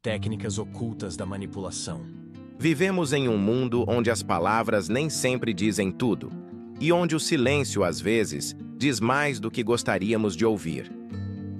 Técnicas ocultas da manipulação. Vivemos em um mundo onde as palavras nem sempre dizem tudo, e onde o silêncio, às vezes, diz mais do que gostaríamos de ouvir.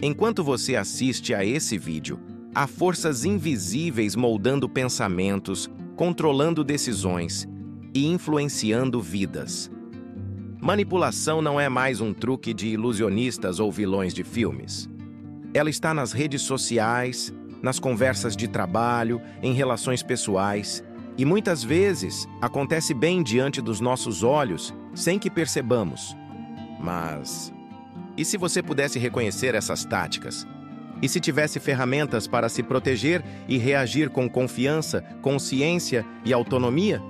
Enquanto você assiste a esse vídeo, há forças invisíveis moldando pensamentos, controlando decisões e influenciando vidas. Manipulação não é mais um truque de ilusionistas ou vilões de filmes. Ela está nas redes sociais, nas conversas de trabalho, em relações pessoais, e muitas vezes acontece bem diante dos nossos olhos, sem que percebamos. Mas e se você pudesse reconhecer essas táticas? E se tivesse ferramentas para se proteger e reagir com confiança, consciência e autonomia?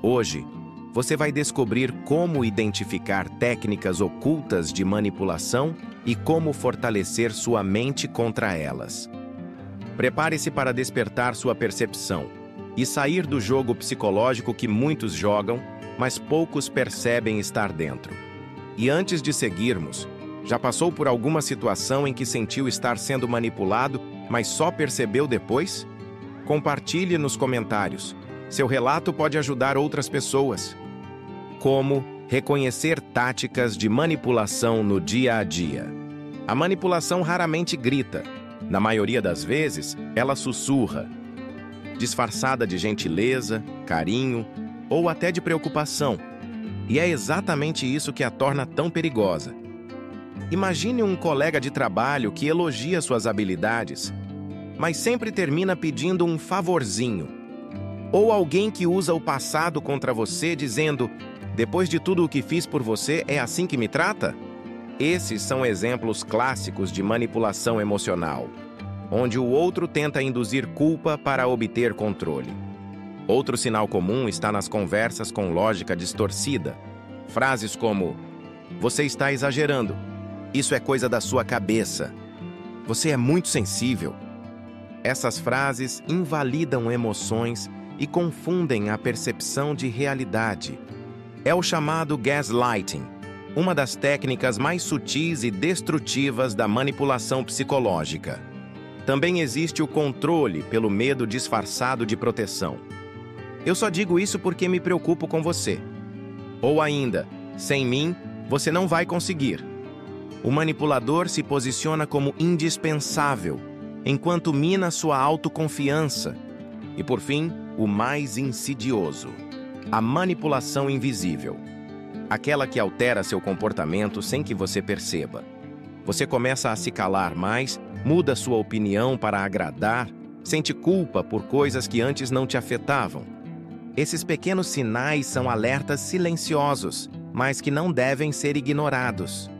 Hoje, você vai descobrir como identificar técnicas ocultas de manipulação e como fortalecer sua mente contra elas. Prepare-se para despertar sua percepção e sair do jogo psicológico que muitos jogam, mas poucos percebem estar dentro. E antes de seguirmos, já passou por alguma situação em que sentiu estar sendo manipulado, mas só percebeu depois? Compartilhe nos comentários. Seu relato pode ajudar outras pessoas. Como reconhecer táticas de manipulação no dia a dia? A manipulação raramente grita. Na maioria das vezes, ela sussurra, disfarçada de gentileza, carinho ou até de preocupação. E é exatamente isso que a torna tão perigosa. Imagine um colega de trabalho que elogia suas habilidades, mas sempre termina pedindo um favorzinho. Ou alguém que usa o passado contra você dizendo, depois de tudo o que fiz por você, é assim que me trata? Esses são exemplos clássicos de manipulação emocional, onde o outro tenta induzir culpa para obter controle. Outro sinal comum está nas conversas com lógica distorcida. Frases como, você está exagerando, isso é coisa da sua cabeça, você é muito sensível. Essas frases invalidam emoções e confundem a percepção de realidade. É o chamado gaslighting, uma das técnicas mais sutis e destrutivas da manipulação psicológica. Também existe o controle pelo medo disfarçado de proteção. Eu só digo isso porque me preocupo com você. Ou ainda, sem mim, você não vai conseguir. O manipulador se posiciona como indispensável, enquanto mina sua autoconfiança. E por fim, o mais insidioso, a manipulação invisível. Aquela que altera seu comportamento sem que você perceba. Você começa a se calar mais, muda sua opinião para agradar, sente culpa por coisas que antes não te afetavam. Esses pequenos sinais são alertas silenciosos, mas que não devem ser ignorados.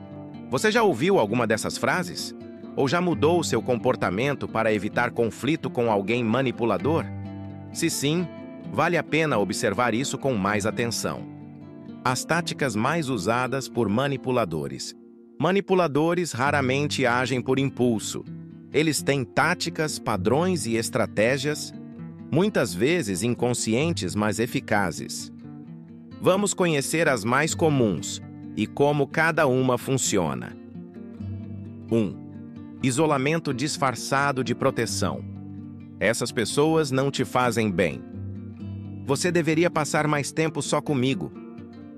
Você já ouviu alguma dessas frases? Ou já mudou seu comportamento para evitar conflito com alguém manipulador? Se sim, vale a pena observar isso com mais atenção. As táticas mais usadas por manipuladores. Manipuladores raramente agem por impulso. Eles têm táticas, padrões e estratégias, muitas vezes inconscientes, mas eficazes. Vamos conhecer as mais comuns e como cada uma funciona. 1. Isolamento disfarçado de proteção. Essas pessoas não te fazem bem. Você deveria passar mais tempo só comigo.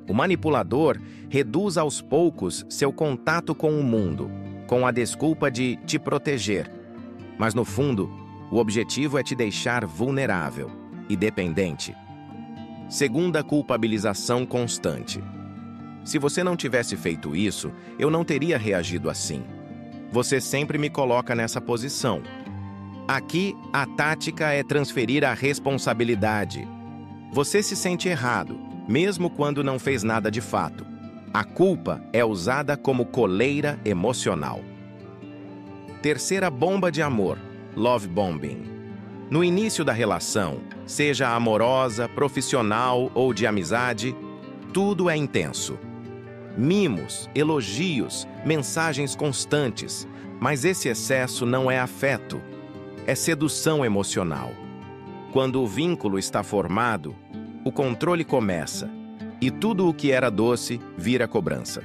O manipulador reduz aos poucos seu contato com o mundo, com a desculpa de te proteger. Mas no fundo, o objetivo é te deixar vulnerável e dependente. Segunda, culpabilização constante. Se você não tivesse feito isso, eu não teria reagido assim. Você sempre me coloca nessa posição. Aqui, a tática é transferir a responsabilidade. Você se sente errado, mesmo quando não fez nada de fato. A culpa é usada como coleira emocional. Terceira bomba de amor, love bombing. No início da relação, seja amorosa, profissional ou de amizade, tudo é intenso. Mimos, elogios, mensagens constantes, mas esse excesso não é afeto, é sedução emocional. Quando o vínculo está formado, o controle começa, e tudo o que era doce vira cobrança.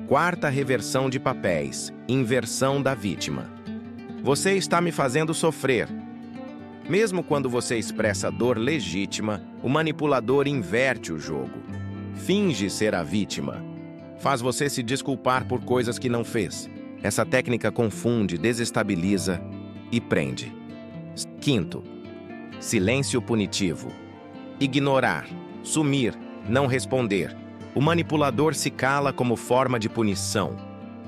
Quarta reversão de papéis, inversão da vítima. Você está me fazendo sofrer. Mesmo quando você expressa dor legítima, o manipulador inverte o jogo. Finge ser a vítima. Faz você se desculpar por coisas que não fez. Essa técnica confunde, desestabiliza e prende. Quinto, silêncio punitivo. Ignorar, sumir, não responder. O manipulador se cala como forma de punição.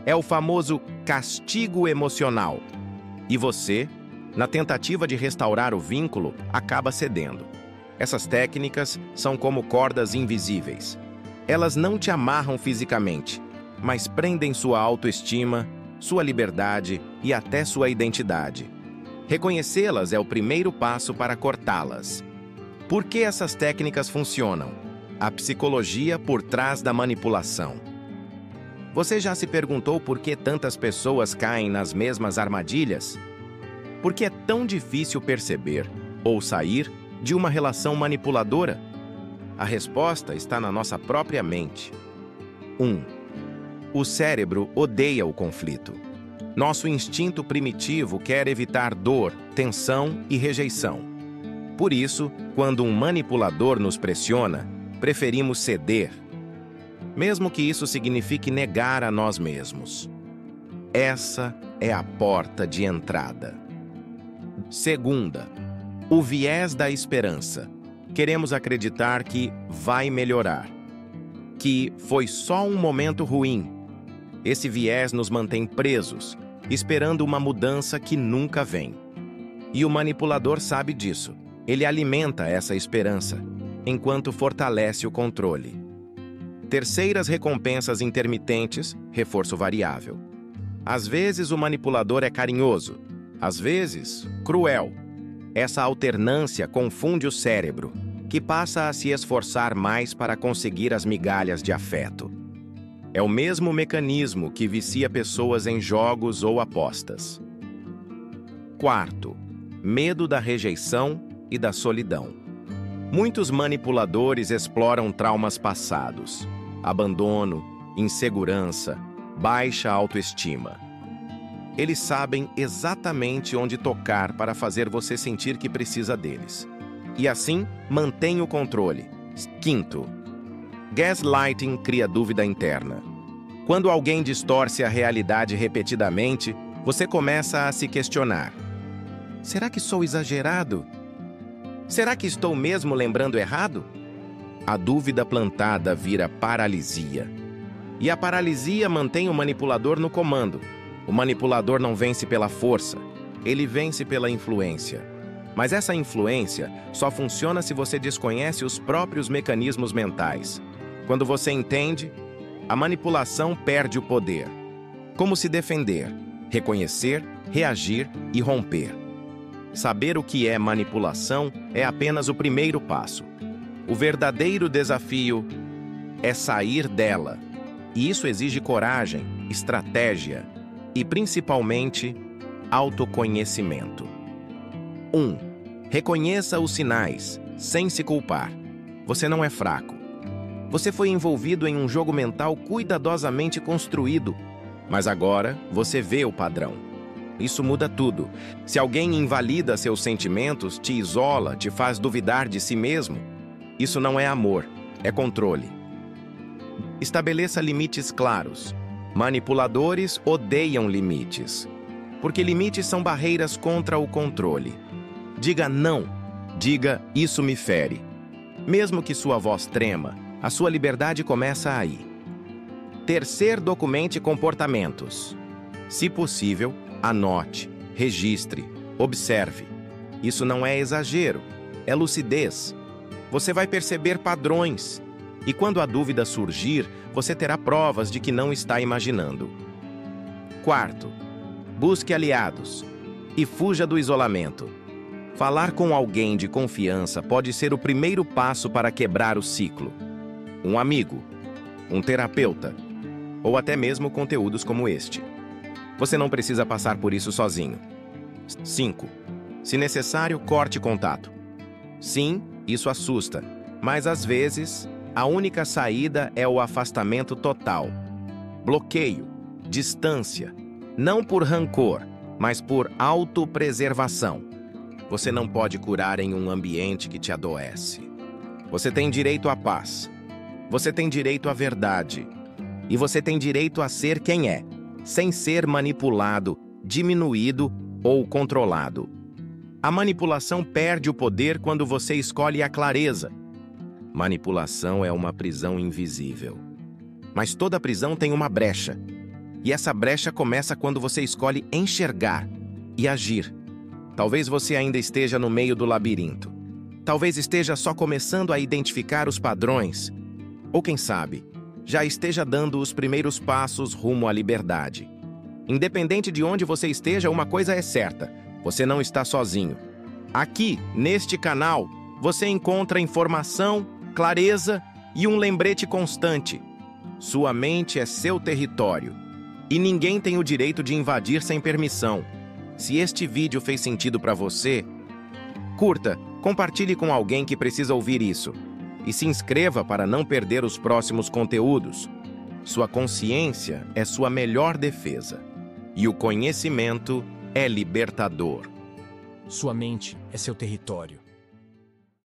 É o famoso castigo emocional. E você, na tentativa de restaurar o vínculo, acaba cedendo. Essas técnicas são como cordas invisíveis. Elas não te amarram fisicamente, mas prendem sua autoestima, sua liberdade e até sua identidade. Reconhecê-las é o primeiro passo para cortá-las. Por que essas técnicas funcionam? A psicologia por trás da manipulação. Você já se perguntou por que tantas pessoas caem nas mesmas armadilhas? Por que é tão difícil perceber ou sair de uma relação manipuladora? A resposta está na nossa própria mente. 1. O cérebro odeia o conflito. Nosso instinto primitivo quer evitar dor, tensão e rejeição. Por isso, quando um manipulador nos pressiona, preferimos ceder, mesmo que isso signifique negar a nós mesmos. Essa é a porta de entrada. Segunda, o viés da esperança. Queremos acreditar que vai melhorar, que foi só um momento ruim. Esse viés nos mantém presos, esperando uma mudança que nunca vem. E o manipulador sabe disso. Ele alimenta essa esperança, enquanto fortalece o controle. Terceiras recompensas intermitentes, reforço variável. Às vezes o manipulador é carinhoso, às vezes cruel. Essa alternância confunde o cérebro, que passa a se esforçar mais para conseguir as migalhas de afeto. É o mesmo mecanismo que vicia pessoas em jogos ou apostas. Quarto, medo da rejeição e da solidão. Muitos manipuladores exploram traumas passados, abandono, insegurança, baixa autoestima. Eles sabem exatamente onde tocar para fazer você sentir que precisa deles. E assim, mantém o controle. Quinto, gaslighting cria dúvida interna. Quando alguém distorce a realidade repetidamente, você começa a se questionar. Será que sou exagerado? Será que estou mesmo lembrando errado? A dúvida plantada vira paralisia. E a paralisia mantém o manipulador no comando. O manipulador não vence pela força, ele vence pela influência. Mas essa influência só funciona se você desconhece os próprios mecanismos mentais. Quando você entende, a manipulação perde o poder. Como se defender, reconhecer, reagir e romper. Saber o que é manipulação é apenas o primeiro passo. O verdadeiro desafio é sair dela. E isso exige coragem, estratégia e, principalmente, autoconhecimento. 1. Reconheça os sinais, sem se culpar. Você não é fraco. Você foi envolvido em um jogo mental cuidadosamente construído, mas agora você vê o padrão. Isso muda tudo. Se alguém invalida seus sentimentos, te isola, te faz duvidar de si mesmo, isso não é amor, é controle. Estabeleça limites claros. Manipuladores odeiam limites, porque limites são barreiras contra o controle. Diga não, diga isso me fere. Mesmo que sua voz trema, a sua liberdade começa aí. Terceiro, documente comportamentos. Se possível, anote, registre, observe. Isso não é exagero, é lucidez. Você vai perceber padrões. E quando a dúvida surgir, você terá provas de que não está imaginando. Quarto, busque aliados e fuja do isolamento. Falar com alguém de confiança pode ser o primeiro passo para quebrar o ciclo. Um amigo, um terapeuta, ou até mesmo conteúdos como este. Você não precisa passar por isso sozinho. 5. Se necessário, corte contato. Sim, isso assusta, mas às vezes a única saída é o afastamento total. Bloqueio, distância, não por rancor, mas por autopreservação. você não pode curar em um ambiente que te adoece. Você tem direito à paz. Você tem direito à verdade. E você tem direito a ser quem é, sem ser manipulado, diminuído ou controlado. A manipulação perde o poder quando você escolhe a clareza. Manipulação é uma prisão invisível. Mas toda prisão tem uma brecha. E essa brecha começa quando você escolhe enxergar e agir. Talvez você ainda esteja no meio do labirinto. Talvez esteja só começando a identificar os padrões. Ou quem sabe, já esteja dando os primeiros passos rumo à liberdade. Independente de onde você esteja, uma coisa é certa: você não está sozinho. Aqui, neste canal, você encontra informação, clareza e um lembrete constante. Sua mente é seu território. E ninguém tem o direito de invadir sem permissão. Se este vídeo fez sentido para você, curta, compartilhe com alguém que precisa ouvir isso. E se inscreva para não perder os próximos conteúdos. Sua consciência é sua melhor defesa. E o conhecimento é libertador. Sua mente é seu território.